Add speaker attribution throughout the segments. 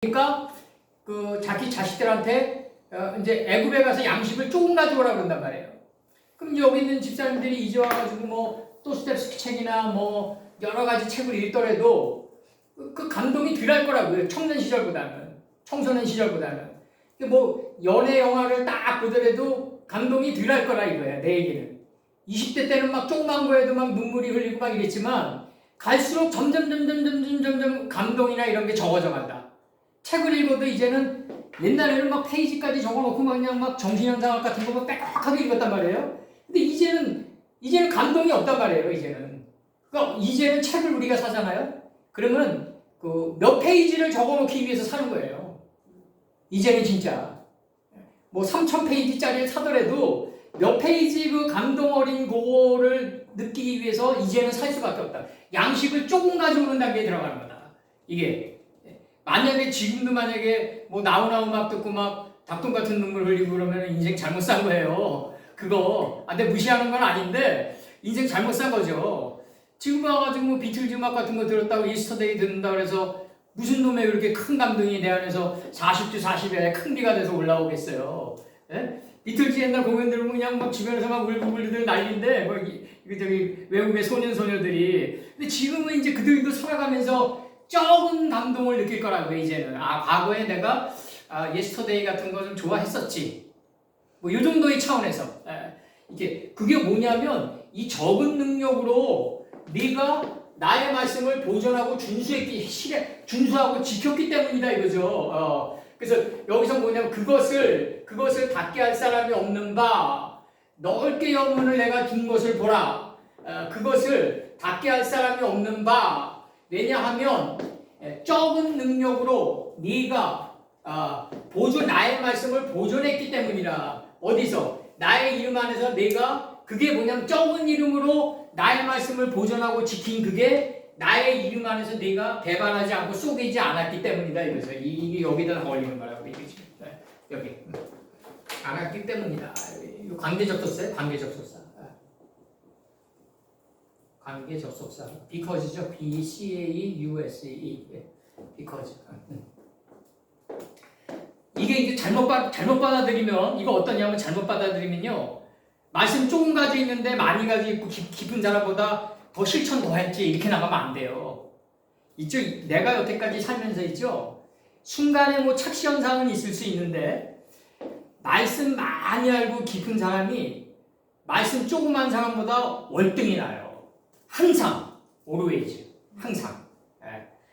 Speaker 1: 그러니까 그 자기 자식들한테 이제 애굽에 가서 양식을 조금 가져오라 그런단 말이에요. 그럼 여기 있는 집사님들이 이제 와가지고 뭐 도스토옙스키 책이나 뭐 여러 가지 책을 읽더라도 그 감동이 덜할 거라고요. 청년 시절보다는, 청소년 시절보다는. 뭐 연애 영화를 딱 보더라도 감동이 덜할 거라 이거야, 내 얘기는. 20대 때는 막 조그만 거에도 막 눈물이 흘리고 막 이랬지만 갈수록 점점 감동이나 이런 게 적어져 간다. 책을 읽어도 이제는 옛날에는 막 페이지까지 적어놓고 막 그냥 막 정신현상학 같은 거 막 빼곡하게 읽었단 말이에요. 근데 이제는 감동이 없단 말이에요. 그러니까 이제는 책을 우리가 사잖아요. 그러면 그 몇 페이지를 적어놓기 위해서 사는 거예요. 이제는 진짜 뭐 3,000페이지짜리를 사더라도 몇 페이지 그 감동 어린 그거를 느끼기 위해서 이제는 살 수밖에 없다. 양식을 조금 가져오는 단계에 들어가는 거다. 이게 만약에 지금도 만약에 뭐 나훈아 음악 듣고 막 닭똥 같은 눈물 흘리고 그러면 인생 잘못 산 거예요. 그거 근데 무시하는 건 아닌데 인생 잘못 산 거죠. 지금 와가지고 뭐 비틀즈 음악 같은 거 들었다고 예스터데이 듣는다 그래서 무슨 놈의 그렇게 큰 감동이 내 안에서 40주 40에 큰 비가 돼서 올라오겠어요. 예? 비틀즈 옛날 공연 들으면 그냥 막 주변에서 막 울고불리들 난리인데 뭐 저기 외국의 소년소녀들이. 근데 지금은 이제 그들도 살아가면서 적은 감동을 느낄 거라고 이제는. 과거에 내가 예스터데이 같은 거 좀 좋아했었지. 뭐 이 정도의 차원에서. 이게 그게 뭐냐면 이 적은 능력으로 네가 나의 말씀을 보존하고 준수하고 지켰기 때문이다 이거죠. 그래서 여기서 뭐냐면 그것을 닫게 할 사람이 없는 바 넓게 영문을 내가 둔 것을 보라. 그것을 닫게 할 사람이 없는 바 왜냐하면 적은 능력으로 네가 나의 말씀을 보존했기 때문이라. 어디서? 나의 이름 안에서 내가 그게 뭐냐면 적은 이름으로 나의 말씀을 보존하고 지킨 그게 나의 이름 안에서 네가 배반하지 않고 쏘이지 않았기 때문이다 이거죠. 이게 여기다 걸리는 거라고 이거지. 여기 않았기 때문이다. 관계접속사예요. 관계접속사. 관계접속사. because죠. B-C-A-U-S-E. because. 이게 잘못 받아들이면 이거 어떠냐면 잘못 받아들이면요. 말씀 조금 가지고 있는데 많이 가지고 있고 깊은 사람보다 더 실천 더 했지 이렇게 나가면 안 돼요. 있죠. 내가 여태까지 살면서 있죠. 순간에 뭐 착시 현상은 있을 수 있는데 말씀 많이 알고 깊은 사람이 말씀 조그만 사람보다 월등히 나요. 항상 always 항상.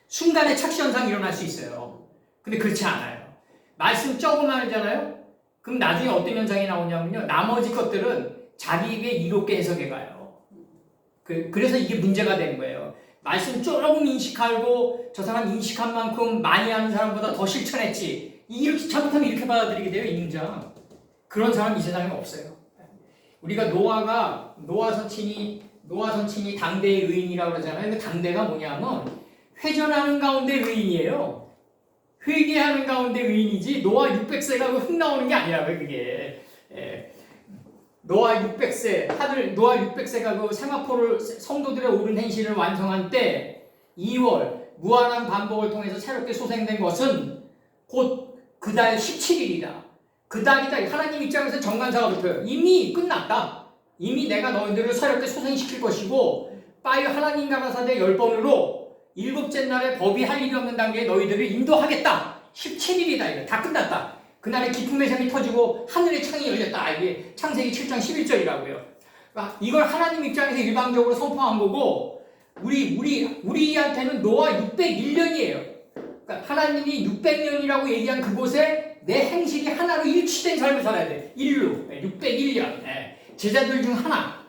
Speaker 1: 순간에 착시 현상이 일어날 수 있어요. 근데 그렇지 않아요. 말씀 조그만하잖아요. 그럼 나중에 어떤 현상이 나오냐면요. 나머지 것들은 자기 입에 이롭게 해석해 가요. 그래서 이게 문제가 되는 거예요. 말씀 조금 인식하고 저 사람 인식한 만큼 많이 하는 사람보다 더 실천했지. 이렇게 잘못하면 이렇게 받아들이게 돼요. 이 문장. 그런 사람 이 세상에 없어요. 우리가 노아 선친이 당대의 의인이라고 그러잖아요. 그 당대가 뭐냐면 회전하는 가운데 의인이에요. 회개하는 가운데 의인이지 노아 600세가 흙 나오는 게 아니라고요. 그게. 노아 600세가 그 세마포를 성도들의 옳은 행실을 완성한 때 2월 무한한 반복을 통해서 새롭게 소생된 것은 곧 그 달 17일이다. 그 달이다. 하나님 입장에서 정관사가 붙어요. 이미 끝났다. 이미 내가 너희들을 새롭게 소생시킬 것이고 빠이 하나님 가라사대 10번으로 7째 날에 법이 할 일이 없는 단계에 너희들을 인도하겠다. 17일이다. 이거 다 끝났다. 그날에 기쁨의 샘이 터지고 하늘의 창이 열렸다. 이게 창세기 7장 11절이라고요. 그러니까 이걸 하나님 입장에서 일방적으로 선포한 거고 우리한테는 노아 601년이에요. 그러니까 하나님이 600년이라고 얘기한 그곳에 내 행실이 하나로 일치된 삶을 살아야 돼. 601년. 제자들 중 하나.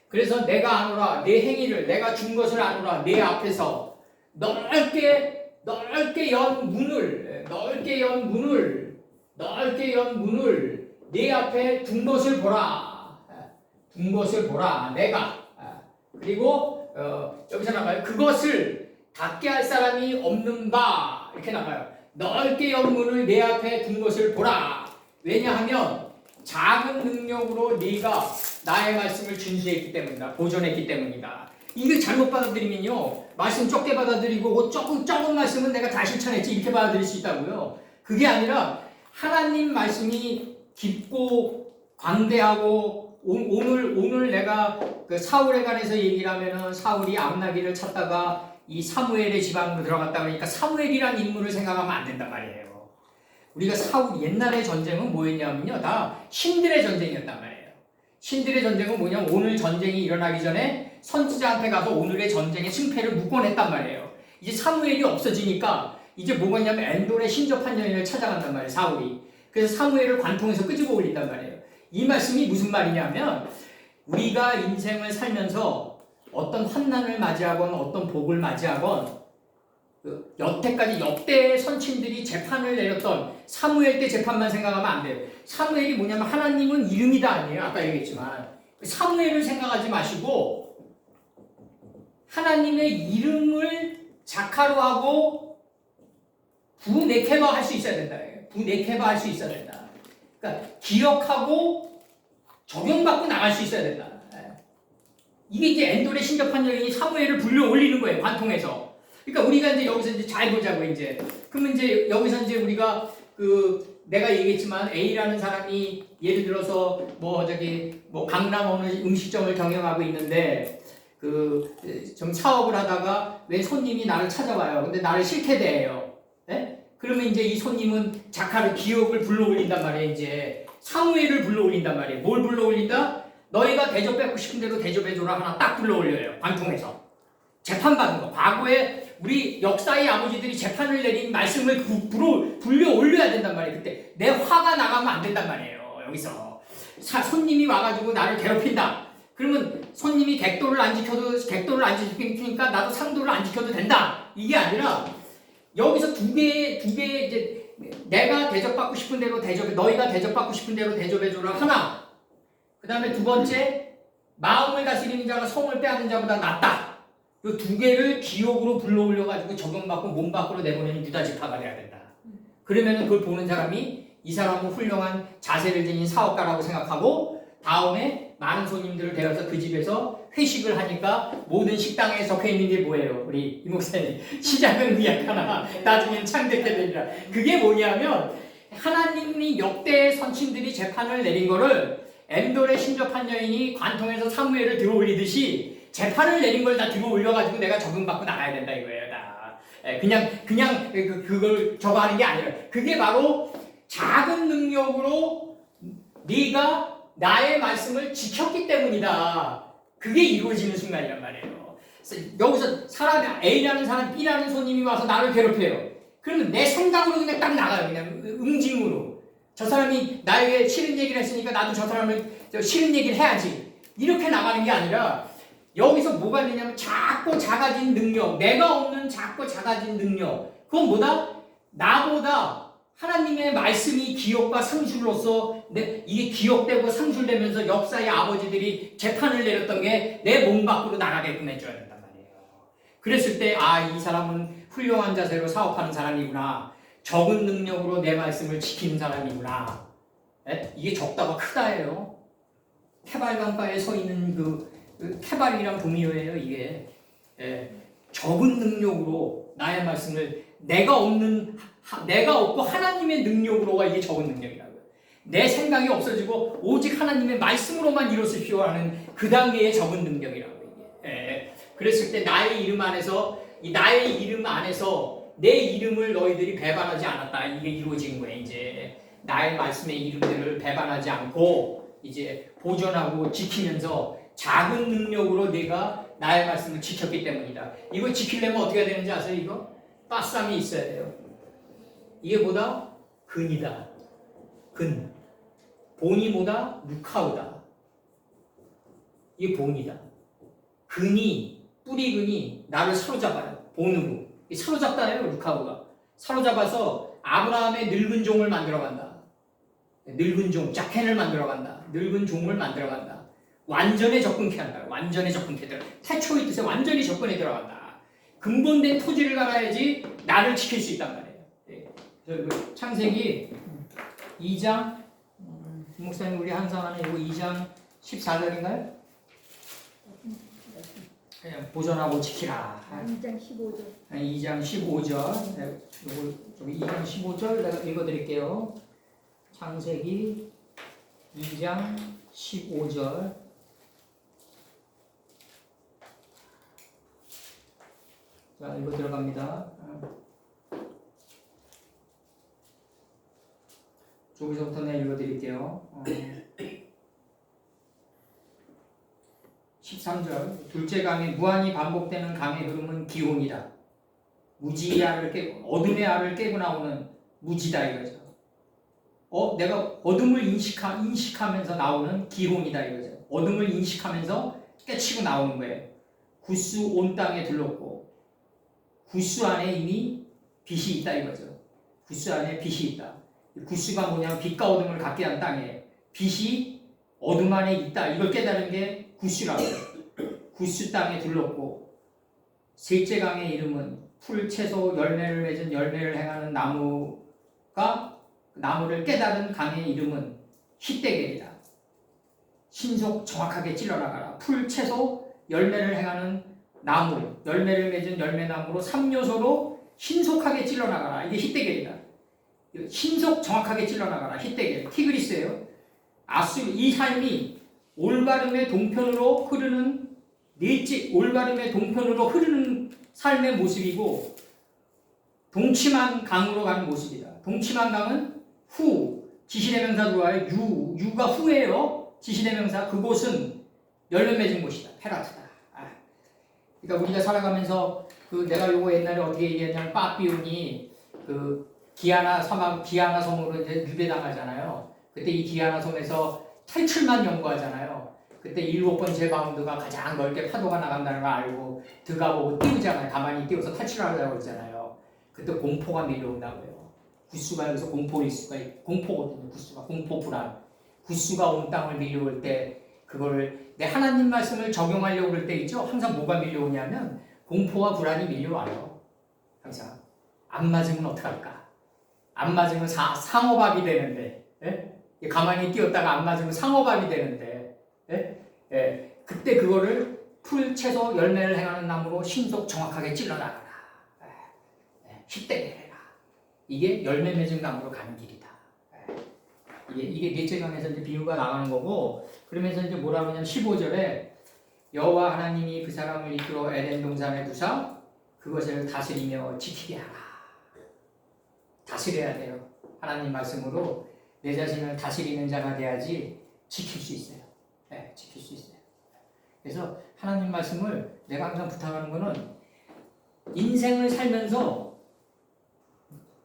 Speaker 1: 그래서 내가 아노라 내 행위를 내가 준 것을 아노라 내 앞에서 넓게 연 문을 내 앞에 둔 것을 보라. 내가. 그리고 여기서 나가요. 그것을 닫게 할 사람이 없는 바 이렇게 나가요. 넓게 연 문을 내 앞에 둔 것을 보라. 왜냐하면 작은 능력으로 네가 나의 말씀을 준수했기 때문이다. 보존했기 때문이다. 이게 잘못 받아들이면요, 말씀 적게 받아들이고 적은 말씀은 내가 다 실천했지 이렇게 받아들일 수 있다고요. 그게 아니라 하나님 말씀이 깊고 광대하고 오늘 내가 그 사울에 관해서 얘기를 하면은 사울이 암나기를 찾다가 이 사무엘의 지방으로 들어갔다 그러니까 사무엘이란 인물을 생각하면 안 된단 말이에요. 우리가 사울 옛날의 전쟁은 뭐였냐면요, 다 신들의 전쟁이었단 말이에요. 신들의 전쟁은 뭐냐면 오늘 전쟁이 일어나기 전에 선지자한테 가서 오늘의 전쟁의 승패를 묵건했단 말이에요. 이제 사무엘이 없어지니까 이제 뭐가 있냐면 엔돌의 신접한 여인을 찾아간단 말이에요, 사울이. 그래서 사무엘을 관통해서 끄집어 올린단 말이에요. 이 말씀이 무슨 말이냐면 우리가 인생을 살면서 어떤 환난을 맞이하건 어떤 복을 맞이하건 여태까지 역대 선친들이 재판을 내렸던 사무엘 때 재판만 생각하면 안 돼요. 사무엘이 뭐냐면 하나님은 이름이다 아니에요. 아까 얘기했지만 사무엘을 생각하지 마시고 하나님의 이름을 자카로 하고 부네케바 할 수 있어야 된다. 부네케바 할 수 있어야 된다. 그러니까 기억하고 적용받고 나갈 수 있어야 된다. 이게 이제 엔돌의 신접한 여인이 사무엘을 불러 올리는 거예요. 관통해서. 그러니까 우리가 이제 여기서 이제 잘 보자고 이제. 그러면 이제 여기서 이제 우리가 내가 얘기했지만 A라는 사람이 예를 들어서 뭐 강남 어느 음식점을 경영하고 있는데 좀 사업을 하다가 왜 손님이 나를 찾아와요. 근데 나를 싫게 대해요. 네? 그러면 이제 이 손님은 자카를 기억을 불러 올린단 말이에요. 이제 사무엘을 불러 올린단 말이에요. 뭘 불러 올린다? 너희가 대접받고 싶은 대로 대접해줘라 하나 딱 불러 올려요. 관통해서. 재판받은 거. 과거에 우리 역사의 아버지들이 재판을 내린 말씀을 불러 올려야 된단 말이에요. 그때 내 화가 나가면 안 된단 말이에요. 여기서 손님이 와가지고 나를 괴롭힌다. 그러면 손님이 객도를 안 지키니까 나도 상도를 안 지켜도 된다. 이게 아니라 여기서 두 개 이제 내가 대접받고 싶은 대로 너희가 대접받고 싶은 대로 대접해줘라 하나. 그 다음에 두 번째, 마음을 다스리는 자가 성을 빼앗는 자보다 낫다. 이 두 개를 기억으로 불러올려가지고 적용받고 몸 밖으로 내보내는 유다지파가 돼야 된다. 그러면 그걸 보는 사람이 이 사람은 훌륭한 자세를 지닌 사업가라고 생각하고 다음에 많은 손님들을 데려서 그 집에서 회식을 하니까 모든 식당에 적혀있는 게 뭐예요? 우리 이 목사님. 시작은 미약하나 나중엔 창대케 되리라. 그게 뭐냐면 하나님이 역대 선친들이 재판을 내린 거를 엔돌의 신접한 여인이 관통해서 사무엘을 들어올리듯이 재판을 내린 걸 다 들어 올려가지고 내가 적응받고 나가야 된다 이거예요. 다. 그냥 그걸 저거 하는 게 아니라 그게 바로 작은 능력으로 네가 나의 말씀을 지켰기 때문이다. 그게 이루어지는 순간이란 말이에요. 여기서 A라는 사람, B라는 손님이 와서 나를 괴롭혀요. 그러면 내 생각으로 그냥 딱 나가요. 그냥 응징으로. 저 사람이 나에게 싫은 얘기를 했으니까 나도 저 사람을 싫은 얘기를 해야지. 이렇게 나가는 게 아니라 여기서 뭐가 되냐면 작고 작아진 능력, 내가 없는 작고 작아진 능력. 그건 뭐다? 나보다 하나님의 말씀이 기억과 상술로서 이게 기억되고 상술되면서 역사의 아버지들이 재판을 내렸던 게 내 몸 밖으로 나가게끔 해줘야 된단 말이에요. 그랬을 때 이 사람은 훌륭한 자세로 사업하는 사람이구나. 적은 능력으로 내 말씀을 지키는 사람이구나. 이게 적다가 크다예요. 태발강가에 서 있는 태발이랑 동의어예요. 이게 적은 능력으로 나의 말씀을 내가 없고 하나님의 능력으로가 이게 적은 능력이라고요. 내 생각이 없어지고 오직 하나님의 말씀으로만 이루어지십시오 하는 그 단계의 적은 능력이라고요. 이게. 그랬을 때 나의 이름 안에서 내 이름을 너희들이 배반하지 않았다. 이게 이루어지는 거예요. 이제 나의 말씀의 이름들을 배반하지 않고 이제 보존하고 지키면서 작은 능력으로 내가 나의 말씀을 지켰기 때문이다. 이거 지키려면 어떻게 해야 되는지 아세요? 이거 빠쌈이 있어야 돼요. 이게 뭐다? 근이다. 근. 본이 뭐다? 루카우다. 이게 본이다. 뿌리근이 나를 사로잡아요. 본으로. 사로잡다예요, 루카우가. 사로잡아서 아브라함의 늙은 종을 만들어간다. 늙은 종, 자켄을 만들어간다. 늙은 종을 만들어간다. 완전히 접근케 한다. 완전히 접근케 들어간다. 태초의 뜻에 완전히 접근해 들어간다. 근본된 토지를 갈아야지 나를 지킬 수 있단 말이에요. 그래서 창세기 2장 목사님 우리 항상 하는 이거 2장 14절인가요? 보존하고 지키라.
Speaker 2: 2장 15절.
Speaker 1: 2장 15절. 여기 2장 15절 내가 읽어드릴게요. 창세기 2장 15절. 자, 읽어 들어갑니다. 저기서부터 내가 읽어드릴게요. 13절. 둘째 강에 무한히 반복되는 강의 흐름은 기홍이다. 무지의 알을 깨고 어둠의 알을 깨고 나오는 무지다 이거죠. 내가 어둠을 인식하면서 나오는 기홍이다 이거죠. 어둠을 인식하면서 깨치고 나오는 거예요. 구스 온 땅에 들렀고 구스 안에 이미 빛이 있다 이거죠. 구스 안에 빛이 있다. 구스가 뭐냐면 빛과 어둠을 갖게 한 땅에 빛이 어둠 안에 있다. 이걸 깨달은 게 구스라고 해요. 구스 땅에 둘렀고 셋째 강의 이름은 풀, 채소, 열매를 맺은 열매를 행하는 나무를 깨달은 강의 이름은 히데겔이다. 신속 정확하게 찔러나가라. 풀, 채소, 열매를 행하는 나무, 열매를 맺은 열매나무로 3요소로 신속하게 찔러나가라. 이게 히데겔이다. 신속 정확하게 찔러나가라. 히데겔. 티그리스예요. 이 삶이 올바름의 동편으로 흐르는 올바름의 동편으로 흐르는 삶의 모습이고 동침한 강으로 가는 모습이다. 동침한 강은 지시대명사 들어와요. 유가 후예요. 지시대명사. 그곳은 열매 맺은 곳이다. 페라트다. 그러니까 우리가 살아가면서 내가 요거 옛날에 어떻게 얘기했냐면 빠삐온이 기아나 섬으로 이제 유배당하잖아요. 그때 이 기아나 섬에서 탈출만 연구하잖아요. 그때 7번째 바운드가 가장 넓게 파도가 나간다는 걸 알고 들어가보고 띄우잖아요. 가만히 띄워서 탈출하려고 했잖아요. 그때 공포가 밀려온다고요. 구스가 여기서 공포일 수가 있고 공포거든요. 구스가 공포 불안. 구스가 온 땅을 밀려올 때 그거를 내 하나님 말씀을 적용하려고 그럴 때 있죠. 항상 뭐가 밀려오냐면 공포와 불안이 밀려와요. 항상 안 맞으면 어떡할까? 안 맞으면 상어밥이 되는데, 예? 가만히 띄웠다가 안 맞으면 상어밥이 되는데, 예? 그때 그거를 풀, 채소, 열매를 행하는 나무로 신속 정확하게 찔러나가라. 히데겔 해라. 이게 열매 맺은 나무로 가는 길이다. 이게 넷째 강에서 이제 비유가 나가는 거고, 그러면서 이제 뭐라고 하냐면 15절에 여호와 하나님이 그 사람을 이끌어 에덴 동산에 두사 그것을 다스리며 지키게 하라. 다스려야 돼요. 하나님 말씀으로 내 자신을 다스리는 자가 돼야지 지킬 수 있어요. 네, 지킬 수 있어요. 그래서 하나님 말씀을 내가 항상 부탁하는 거는 인생을 살면서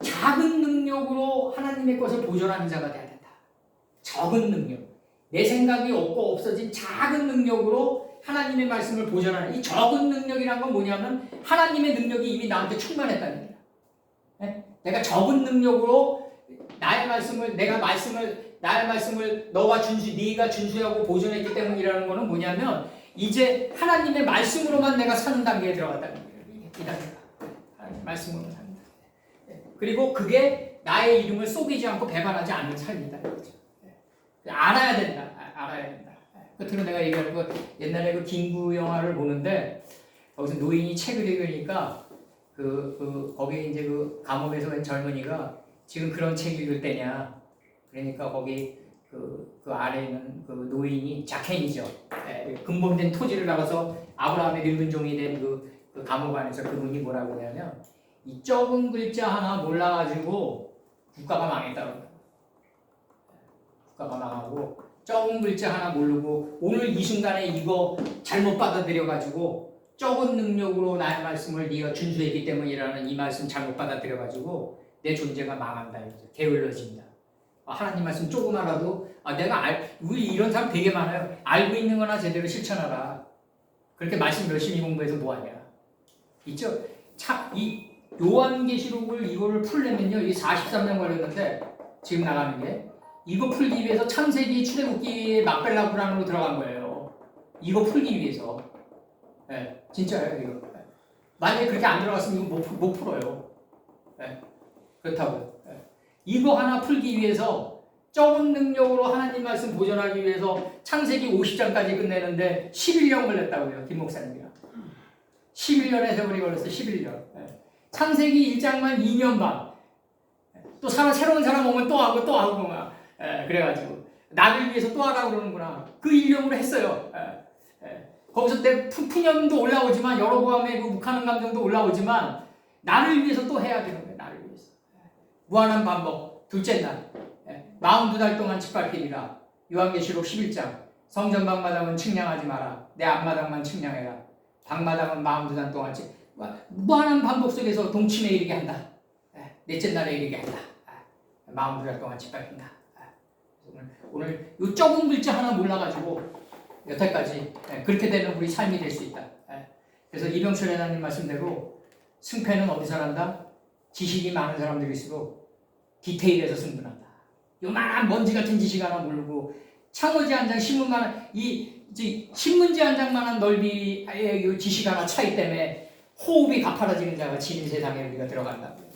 Speaker 1: 작은 능력으로 하나님의 것을 보존하는 자가 돼야 된다. 적은 능력. 내 생각이 없고 없어진 작은 능력으로 하나님의 말씀을 보존하는 이 적은 능력이란 건 뭐냐면 하나님의 능력이 이미 나한테 충만했다는 얘기야. 네? 내가 적은 능력으로 나의 말씀을 너와 네가 준수하고 보존했기 때문이라는 거는 뭐냐면 이제 하나님의 말씀으로만 내가 사는 단계에 들어갔다는 거예요. 이 단계가 하나님의 말씀으로만 사는 단계. 그리고 그게 나의 이름을 속이지 않고 배반하지 않는 삶이다. 알아야 된다. 알아야 된다. 끝으로 내가 얘기할 거 옛날에 그 김구 영화를 보는데 거기서 노인이 책을 읽으니까 거기 이제 그 감옥에서 온 젊은이가 지금 그런 책 읽을 때냐. 그러니까 거기 그 안에 있는 그 노인이 자켄이죠. 근본된 토지를 나가서 아브라함의 늙은 종이 된 그 감옥 안에서 그분이 뭐라고 하냐면 이 적은 글자 하나 몰라가지고 국가가 망했다고. 국가가 망하고 적은 글자 하나 모르고 오늘 이 순간에 이거 잘못 받아들여가지고 적은 능력으로 나의 말씀을 네가 준수했기 때문이라는 이 말씀 잘못 받아들여가지고 내 존재가 망한다. 게을러진다. 하나님 말씀 조금 알아도 우리 이런 사람 되게 많아요. 알고 있는 거나 제대로 실천하라. 그렇게 말씀 열심히 공부해서 뭐하냐. 있죠? 이 요한계시록을 이거를 풀려면요. 이 43년 걸렸는데 지금 나가는 게 이거 풀기 위해서 창세기 출애굽기의 막벨라브란으로 들어간 거예요. 이거 풀기 위해서. 네, 진짜예요. 이거. 만약에 그렇게 안 들어갔으면 이거 못 풀어요. 네, 그렇다고요. 네. 이거 하나 풀기 위해서 적은 능력으로 하나님 말씀 보존하기 위해서 창세기 50장까지 끝내는데 11년 걸렸다고요. 김 목사님이랑. 11년의 세월이 걸렸어. 11년. 창세기 1장만 2년 반. 또 새로운 사람 오면 또 하고 또 하고 막. 그래가지고 나를 위해서 또 하라고 그러는구나. 그 일념으로 했어요. 거기서 내 푸념도 올라오지만 여로보암의 그 묵하는 감정도 올라오지만 나를 위해서 또 해야 되는 거예요. 나를 위해서. 무한한 반복. 둘째 날 42달 동안 짓밟히리라. 요한계시록 11장. 성전 방마당은 측량하지 마라. 내 앞마당만 측량해라. 방마당은 42달 동안 무한한 반복 속에서 동침에 이르게 한다. 넷째 날에 이르게 한다. 42달 동안 짓밟힌다. 오늘 이 적은 글자 하나 몰라가지고 여태까지 그렇게 되는 우리 삶이 될 수 있다. 그래서 이병철 회장님 말씀대로 승패는 어디서 난다? 지식이 많은 사람들일수록 디테일에서 승부난다. 요만한 먼지 같은 지식 하나 모르고 창호지 한 장, 신문만한 신문지 한 장만한 넓이의 이 지식 하나 차이 때문에 호흡이 가파라지는 자가 지는 세상에 우리가 들어간다고요.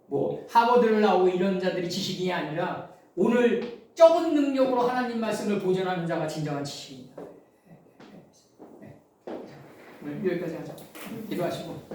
Speaker 1: 뭐 하버드를 나오고 이런 자들이 지식이 아니라 오늘 적은 능력으로 하나님 말씀을 보존하는 자가 진정한 지식입니다. 오늘 여기까지 하자. 기도하시고.